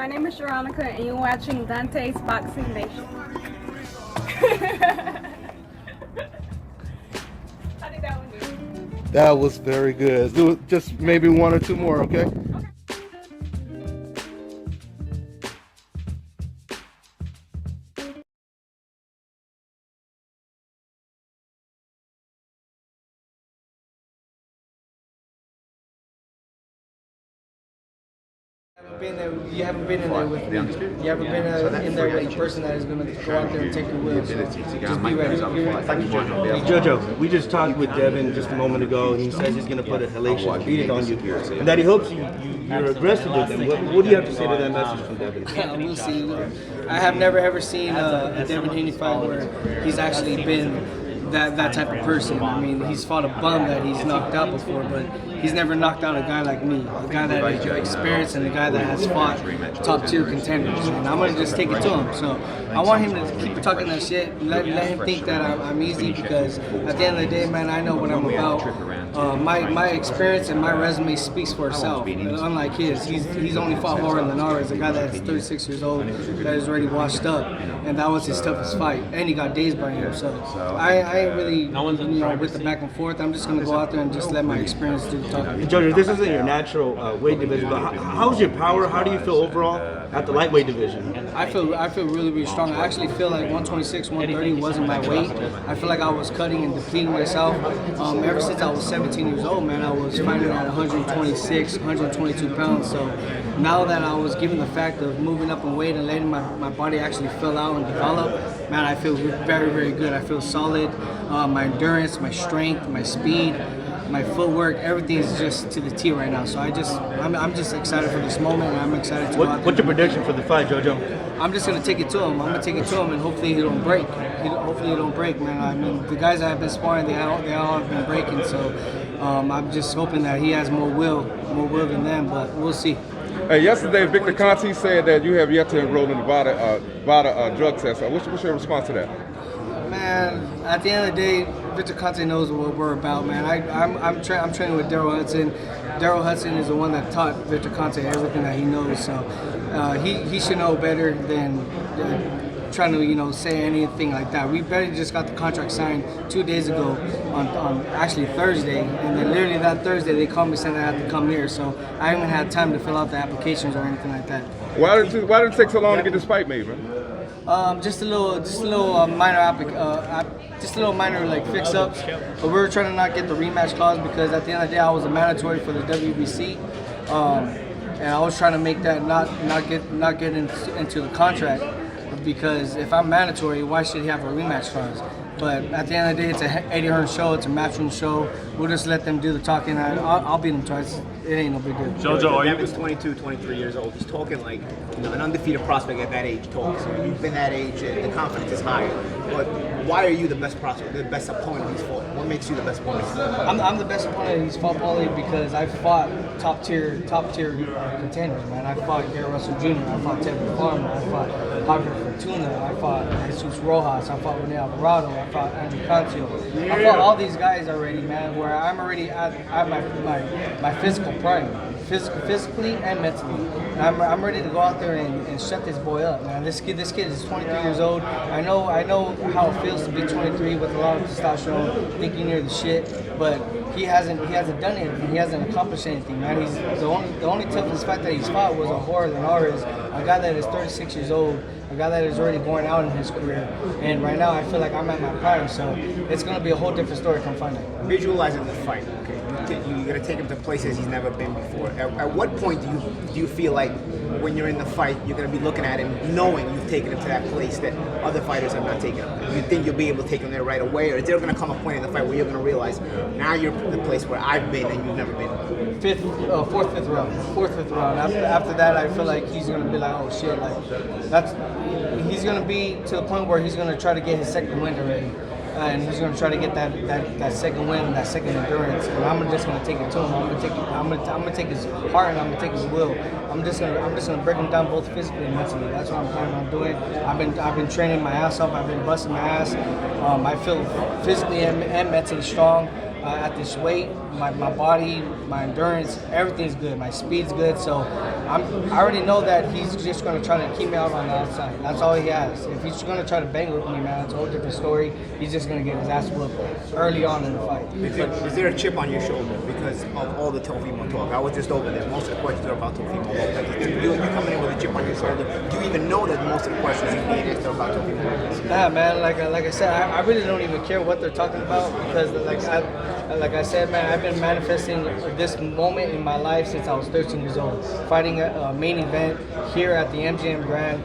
My name is Veronica, and you're watching Dontaesboxingnation. How did that one do? That was very good. Do just maybe one or two more, okay? You haven't been in there with me. You haven't been in there with the person that is going to go out there and take your will. So just be ready. Hey, Jojo, we just talked with Devin just a moment ago, and he says he's going to put a hellacious beating on you, and that he hopes you're aggressive with him. What do you have to say to that message from Devin? We'll see. I have never ever seen a Devin Haney fight where he's actually been that type of person. I mean, he's fought a bum that he's knocked out before, but he's never knocked out a guy like me, a guy that has experience and a guy that has fought top tier contenders. And I'm gonna just take it to him. So I want him to keep talking that shit. Let him think that I'm easy, because at the end of the day, man, I know what I'm about. My experience and my resume speaks for itself. Unlike his, he's only fought more than ours. A guy that's 36 years old that is already washed up, and that was his toughest fight. And he got dazed by him. So I ain't really, with the back and forth. I'm just gonna go out there and just let my experience do the talking. Jojo, this isn't your natural weight division, but how's your power? How do you feel overall at the lightweight division? I feel really, really strong. I actually feel like 126, 130 wasn't my weight. I feel like I was cutting and depleting myself. Ever since I was 17 years old, man, I was fighting at 126, 122 pounds. So now that I was given the fact of moving up in weight and letting my body actually fill out and develop, man, I feel very, very good. I feel solid. My endurance, my strength, my speed, my footwork, everything is just to the T right now. So I'm just excited for this moment, and I'm excited to go out there. What's your prediction for the fight, Jojo? I'm just gonna take it to him. I'm gonna take it to him, and hopefully he don't break. Hopefully he don't break, man. I mean, the guys that have been sparring, they all have been breaking. So I'm just hoping that he has more will than them. But we'll see. Hey, yesterday, Victor Conte said that you have yet to enroll in the Vada drug test. What's your response to that? Man, at the end of the day, Victor Conte knows what we're about, man. I'm training with Daryl Hudson. Daryl Hudson is the one that taught Victor Conte everything that he knows, so he should know better than trying to say anything like that. We barely just got the contract signed 2 days ago on actually Thursday, and then literally that Thursday they called me saying I had to come here, so I haven't had time to fill out the applications or anything like that. Why did it take so long to get this fight made, man? Just a little minor like fix-ups, but we were trying to not get the rematch clause, because at the end of the day I was a mandatory for the WBC, and I was trying to make that not get into the contract, because if I'm mandatory, why should he have a rematch clause? But at the end of the day, it's a Eddie Hearn show, it's a matchroom show. We'll just let them do the talking. I'll beat them twice. It ain't no big deal. Jojo, Devin was 22, 23 years old. He's talking like an undefeated prospect at that age talks. You've been that age, the confidence is higher. But why are you the best prospect, the best opponent he's fought? What makes you the best opponent? I'm the best opponent he's fought, probably because I fought top tier contenders, man. I fought Gary Russell Jr., I fought Tevin Farmer, I fought Javier Fortuna, I fought Jesus Rojas, I fought Rene Alvarado, I fought Andrew Cancio. I fought all these guys already, man, where I'm already at my physical prime, physically and mentally. And I'm ready to go out there and shut this boy up, man. This kid is 23 years old. I know how it feels to be 23 with a lot of testosterone, thinking you're the shit, but he hasn't done anything. He hasn't accomplished anything, man. He's the only toughest fight that he's fought was a horror than ours. A guy that is 36 years old, a guy that is already going out in his career. And right now I feel like I'm at my prime, so it's gonna be a whole different story come Sunday. Visualizing the fight, okay? You're gonna take him to places he's never been before. At what point do you feel like when you're in the fight, you're gonna be looking at him knowing you've taken him to that place that other fighters have not taken him? Do you think you'll be able to take him there right away, or is there gonna come a point in the fight where you're gonna realize now you're in the place where I've been and you've never been? Fourth, fifth round. After that, I feel like he's gonna be like, oh shit, like he's gonna be to the point where he's gonna try to get his second win already. And he's going to try to get that second win, that second endurance. And I'm just going to take it to him. I'm going to take his heart and I'm going to take his will. I'm just going to break him down both physically and mentally. That's what I'm planning on doing. I've been training my ass off. I've been busting my ass. I feel physically and mentally strong. at this weight. My body, my endurance, everything's good. My speed's good. So I already know that he's just going to try to keep me out on the outside. That's all he has. If he's going to try to bang with me, man, it's a whole different story. He's just going to get his ass whooped early on in the fight. Is there a chip on your shoulder because of all the Teofimo talk? I was just over there. Most of the questions are about Teofimo Lopez. You coming in with a chip on your shoulder. Do you even know that most of the questions he's being asked are about Teofimo Lopez? Nah, man. Like I said, I really don't even care what they're talking about because, like I said, man, I've been manifesting this moment in my life since I was 13 years old. Fighting a main event here at the MGM Grand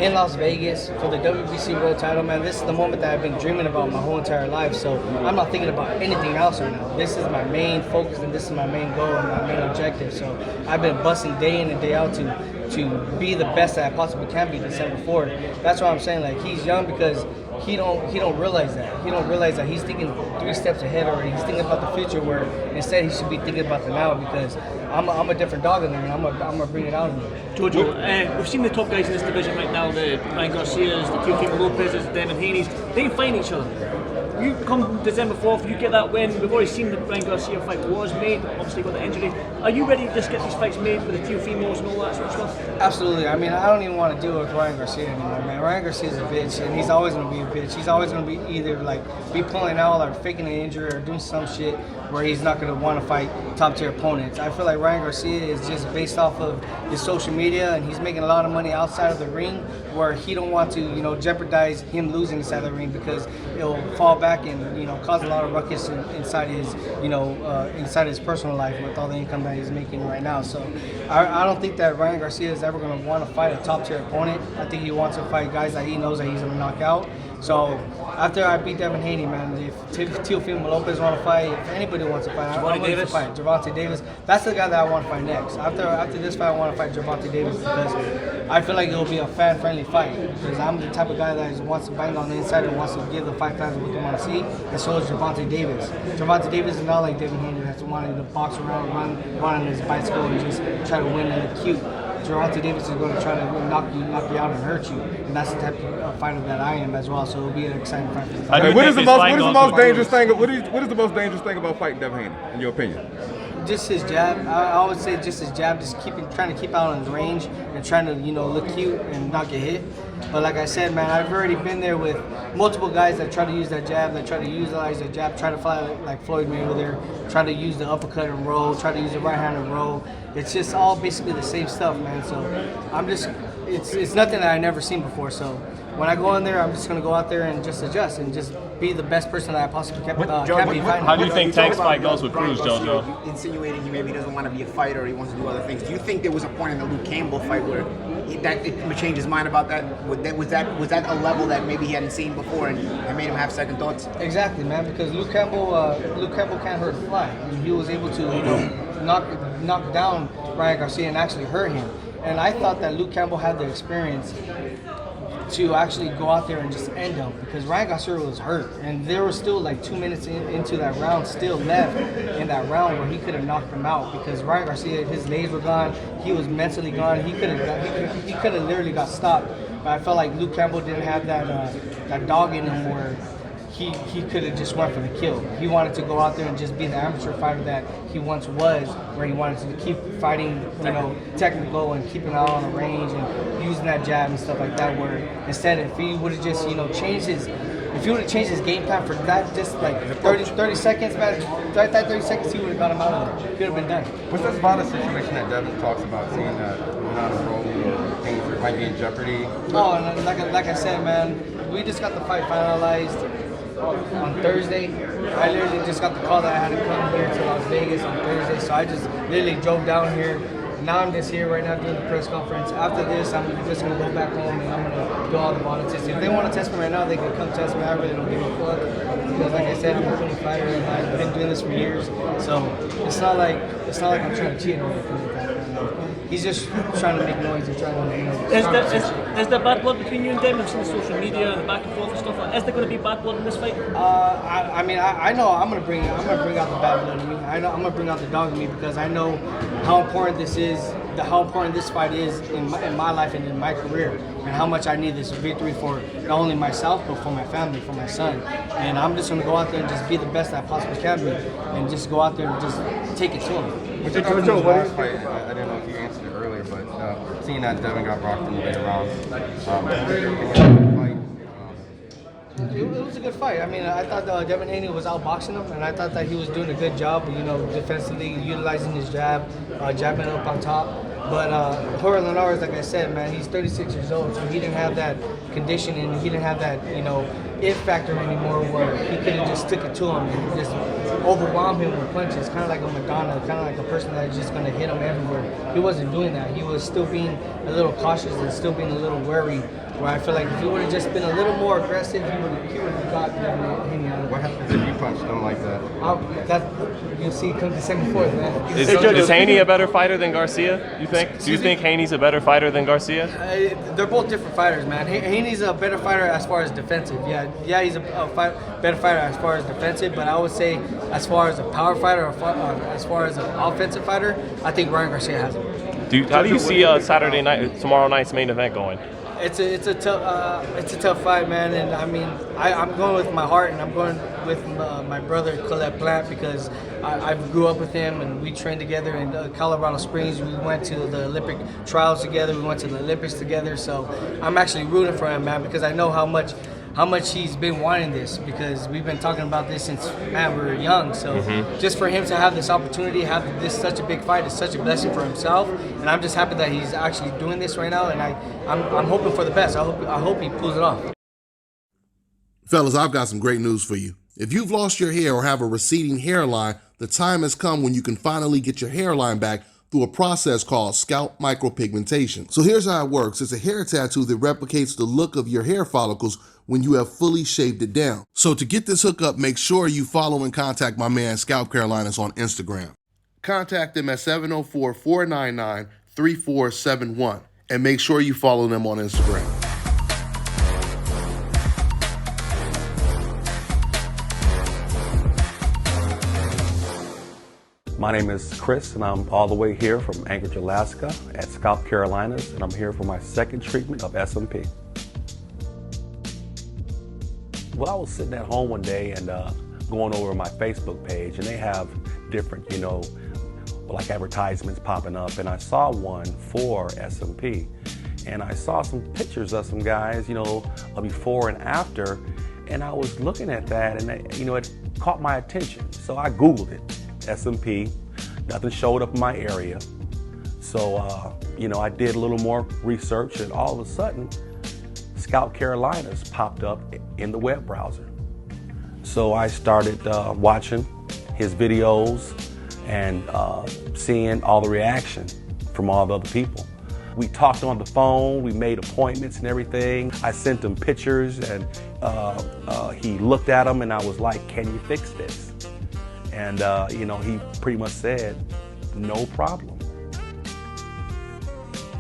in Las Vegas for the WBC World Title, man. This is the moment that I've been dreaming about my whole entire life. So I'm not thinking about anything else right now. This is my main focus and this is my main goal and my main objective. So I've been busting day in and day out to be the best that I possibly can be December 4th. That's why I'm saying, like, he's young because he don't realize that. He don't realize that he's thinking 3 steps ahead already. He's thinking about the future where instead he should be thinking about the now because I'm a different dog in there and I'm gonna bring it out in there. Jojo, we've seen the top guys in this division right now, the Ryan Garcias, the Teofimo Lopez's, the Devin Haney's, they find each other. You come December 4th, you get that win. We've already seen the Ryan Garcia fight was made, obviously got the injury. Are you ready to just get these fights made with the Teofimos and all that sort of stuff? Absolutely. I mean, I don't even want to deal with Ryan Garcia anymore, man. Ryan Garcia's a bitch, and he's always going to be a bitch. He's always going to be either, like, be pulling out or faking an injury or doing some shit where he's not going to want to fight top-tier opponents. I feel like Ryan Garcia is just based off of his social media, and he's making a lot of money outside of the ring where he don't want to, jeopardize him losing inside the ring because it'll fall back and, cause a lot of ruckus inside his, inside his personal life with all the income that he's making right now. So I don't think that Ryan Garcia is ever going to want to fight a top-tier opponent. I think he wants to fight guys that he knows that he's going to knock out. So after I beat Devin Haney, man, if Teofimo Lopez want to fight, if anybody wants to fight, I want to fight Gervonta Davis. That's the guy that I want to fight next. After this fight, I want to fight Gervonta Davis because I feel like it will be a fan-friendly fight. Because I'm the type of guy that wants to bang on the inside and wants to give the fight fans what they want to see. And so is Gervonta Davis. Gervonta Davis is not like Devin Haney that's wanting to box around, run on his bicycle and just try to win and look cute. Gervonta Davis is going to try to knock you out and hurt you, and that's the type of fighter that I am as well. So it'll be an exciting fight. What is the most dangerous thing? What is the most dangerous thing about fighting Devin Haney, in your opinion? Just his jab. I would say just his jab. Just trying to keep out on his range and trying to look cute and not get hit. But like I said, man, I've already been there with multiple guys that try to use that jab, that try to utilize that jab, try to fight like Floyd Mayweather, try to use the uppercut and roll, try to use the right hand and roll. It's just all basically the same stuff, man. So it's nothing that I've never seen before. So when I go in there, I'm just gonna go out there and just adjust and just be the best person that I possibly can be. How do you think Tank's fight goes with Cruz, Jojo? Insinuating he maybe doesn't want to be a fighter or he wants to do other things. Do you think there was a point in the Luke Campbell fight where that it changed his mind about that? Was that a level that maybe he hadn't seen before and made him have second thoughts? Exactly, man. Because Luke Campbell can't hurt a fly. I mean, he was able to knock down Ryan Garcia and actually hurt him. And I thought that Luke Campbell had the experience to actually go out there and just end him because Ryan Garcia was hurt and there was still like 2 minutes into that round still left in that round where he could have knocked him out because Ryan Garcia, his legs were gone, he was mentally gone, he could have literally got stopped. But I felt like Luke Campbell didn't have that dog in him where he could have just went for the kill. He wanted to go out there and just be the amateur fighter that he once was, where he wanted to keep fighting, technical and keeping out on the range and using that jab and stuff like that. Where instead, if he would have just, changed his game plan for that, just like 30 seconds, man, right that 30 seconds, he would have got him out of there. Could have been done. What's this Vada situation that Devin talks about, seeing that not a role or things that might be in jeopardy? Oh, and like I said, man, we just got the fight finalized on Thursday. I literally just got the call that I had to come here to Las Vegas on Thursday, so I just literally drove down here. Now I'm just here right now doing the press conference. After this, I'm just going to go back home and I'm going to do all the Vada testing. If they want to test me right now, they can come test me. I really don't give a fuck. Because like I said, I'm a clean fighter and I've been doing this for years. So it's not like I'm trying to cheat or anything like that. He's just trying to make noise and trying to, Is there bad blood between you and Devin? I've seen the social media, the back and forth and stuff like that. Is there going to be bad blood in this fight? I know I'm gonna bring out the bad blood in me. I know I'm gonna bring out the dog in me because I know how important this is how important this fight is in my life and in my career, and how much I need this victory for not only myself but for my family, for my son. And I'm just going to go out there and just be the best I possibly can be, and just go out there and just take it to him. But Jojo, last fight, I didn't know if you answered it earlier, but seeing that Devin got rocked in the later rounds, it was a good fight. I mean, I thought Devin Haney was outboxing him, and I thought that he was doing a good job, defensively utilizing his jab, jabbing up on top. But Jorge Linares, like I said, man, he's 36 years old, so he didn't have that conditioning, he didn't have that, it factor anymore where he could have just took it to him and just overwhelmed him with punches, kind of like a Madonna, kind of like a person that's just going to hit him everywhere. He wasn't doing that. He was still being a little cautious and still being a little wary, where I feel like if he would have just been a little more aggressive, he would have got Haney out of it. What happens if you punched him like that? You'll see come December 4th, man. Is Haney a better fighter than Garcia, you think? Do you think Haney's a better fighter than Garcia? They're both different fighters, man. Haney's a better fighter as far as defensive. Yeah, he's a better fighter as far as defensive, but I would say as far as a power fighter or as far as an offensive fighter, I think Ryan Garcia has it. How do you see tomorrow night's main event going? It's a tough fight, man, and I mean I'm going with my heart, and I'm going with my brother Colette Plant, because I grew up with him and we trained together in Colorado Springs. We went to the Olympic trials together. We went to the Olympics together. So I'm actually rooting for him, man, because I know how much he's been wanting this, because we've been talking about this since, man, we were young. So just for him to have this opportunity, have this such a big fight, is such a blessing for himself. And I'm just happy that he's actually doing this right now. And I'm hoping for the best. I hope he pulls it off. Fellas, I've got some great news for you. If you've lost your hair or have a receding hairline, the time has come when you can finally get your hairline back through a process called scalp micropigmentation. So here's how it works. It's a hair tattoo that replicates the look of your hair follicles when you have fully shaved it down. So to get this hookup, make sure you follow and contact my man ScalpCarolinas on Instagram. Contact them at 704-499-3471 and make sure you follow them on Instagram. My name is Chris, and I'm all the way here from Anchorage, Alaska at ScalpCarolinas, and I'm here for my second treatment of SMP. Well, I was sitting at home one day and going over my Facebook page, and they have different, like advertisements popping up, and I saw one for SMP, and I saw some pictures of some guys, before and after, and I was looking at that, and it caught my attention, so I Googled it. SMP, nothing showed up in my area. So, I did a little more research, and all of a sudden, ScalpCarolinas popped up in the web browser. So I started watching his videos and seeing all the reaction from all the other people. We talked on the phone, we made appointments and everything. I sent him pictures, and he looked at them, and I was like, can you fix this? And, he pretty much said, no problem.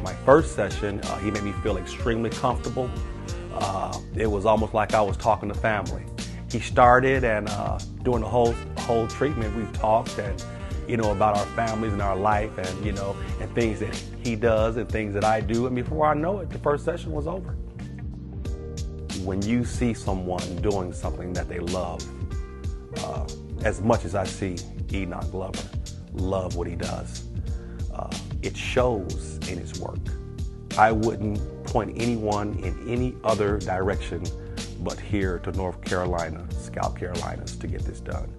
My first session, he made me feel extremely comfortable. It was almost like I was talking to family. He started, and during the whole treatment, we talked and, about our families and our life, and, and things that he does and things that I do. And before I know it, the first session was over. When you see someone doing something that they love, as much as I see Enoch Glover love what he does, it shows in his work. I wouldn't point anyone in any other direction but here to North Carolina, ScalpCarolinas, to get this done.